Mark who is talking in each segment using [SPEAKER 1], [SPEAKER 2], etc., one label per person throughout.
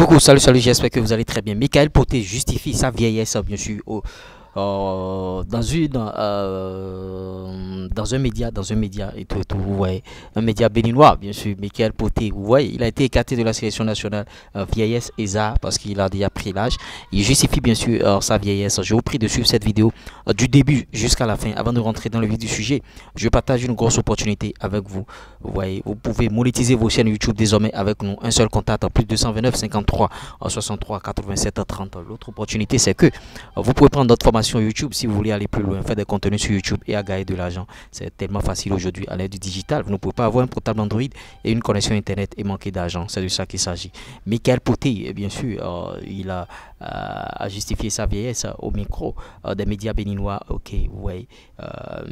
[SPEAKER 1] Coucou, salut, j'espère que vous allez très bien. Michael Poté justifie sa vieillesse, bien sûr, dans un média et tout, vous voyez, un média béninois, bien sûr. Michael Poté, vous voyez, il a été écarté de la sélection nationale vieillesse et ça parce qu'il a déjà pris l'âge. Il justifie bien sûr sa vieillesse. Je vous prie de suivre cette vidéo du début jusqu'à la fin. Avant de rentrer dans le vif du sujet, je partage une grosse opportunité avec vous. Vous voyez, vous pouvez monétiser vos chaînes YouTube désormais avec nous. Un seul contact, plus 229 53 63 87 30. L'autre opportunité, c'est que vous pouvez prendre notre formation YouTube si vous voulez aller plus loin, faire des contenus sur YouTube et à gagner de l'argent. C'est tellement facile aujourd'hui à l'aide du digital. Vous ne pouvez pas avoir un portable Android et une connexion Internet et manquer d'argent. C'est de ça qu'il s'agit. Michael Poté, bien sûr, il a justifié sa vieillesse au micro des médias béninois. Ok, ouais.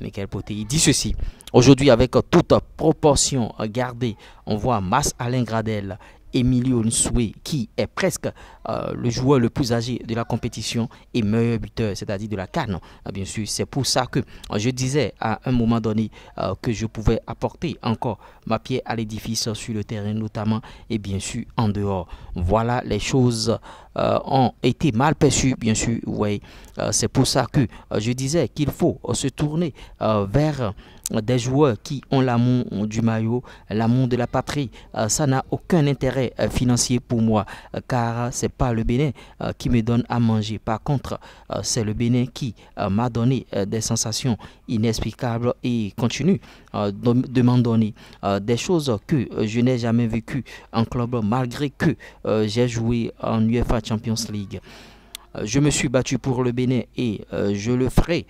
[SPEAKER 1] Michael Poté, il dit ceci. Aujourd'hui, avec toute proportion gardée, on voit Mas Alain Gradel, Emilio Nsoué, qui est presque le joueur le plus âgé de la compétition et meilleur buteur, c'est-à-dire de la CAN. Bien sûr, c'est pour ça que je disais à un moment donné que je pouvais apporter encore ma pierre à l'édifice sur le terrain notamment et bien sûr en dehors. Voilà, les choses ont été mal perçues, bien sûr. Ouais, c'est pour ça que je disais qu'il faut se tourner vers des joueurs qui ont l'amour du maillot, l'amour de la patrie. Ça n'a aucun intérêt financier pour moi, car c'est pas le Bénin qui me donne à manger. Par contre, c'est le Bénin qui m'a donné des sensations inexplicables et continue de m'en donner des choses que je n'ai jamais vécues en club, malgré que j'ai joué en UEFA Champions League. Je me suis battu pour le Bénin et je le ferai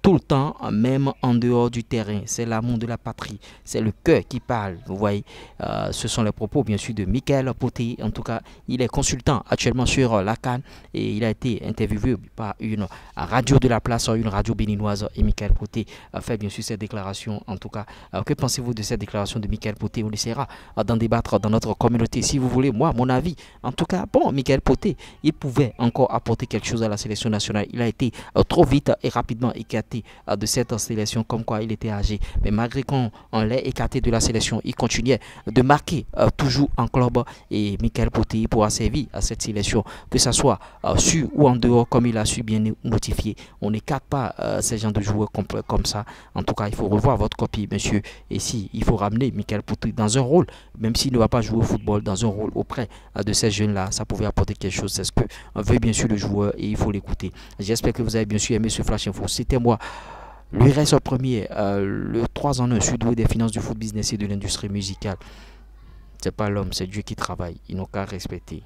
[SPEAKER 1] tout le temps, même en dehors du terrain. C'est l'amour de la patrie, c'est le cœur qui parle. Vous voyez, ce sont les propos bien sûr de Michael Poté. En tout cas, il est consultant actuellement sur la CAN et il a été interviewé par une radio de la place, une radio béninoise. Et Michael Poté fait bien sûr cette déclaration. En tout cas, que pensez-vous de cette déclaration de Michael Poté? On essaiera d'en débattre dans notre communauté si vous voulez. Moi, mon avis, en tout cas, bon, Michael Poté, il pouvait encore apporter quelque chose à la sélection nationale. Il a été trop vite et rapidement écarté de cette sélection, comme quoi il était âgé. Mais malgré qu'on l'ait écarté de la sélection, il continuait de marquer toujours en club. Et Michael Poté pourra servir à cette sélection, que ce soit sur ou en dehors, comme il a su bien notifier. On n'écarte pas ces gens de joueurs comme ça. En tout cas, il faut revoir votre copie, monsieur. Et si il faut ramener Michael Poté dans un rôle, même s'il ne va pas jouer au football, dans un rôle auprès de ces jeunes-là, ça pouvait apporter quelque chose. C'est ce que veut bien sûr le joueur et il faut l'écouter. J'espère que vous avez bien sûr aimé ce Flash Info. C'était moi, lui reste premier, le 3 en 1 sudoué des finances du foot business et de l'industrie musicale. C'est pas l'homme, c'est Dieu qui travaille. Ils n'ont qu'à respecter.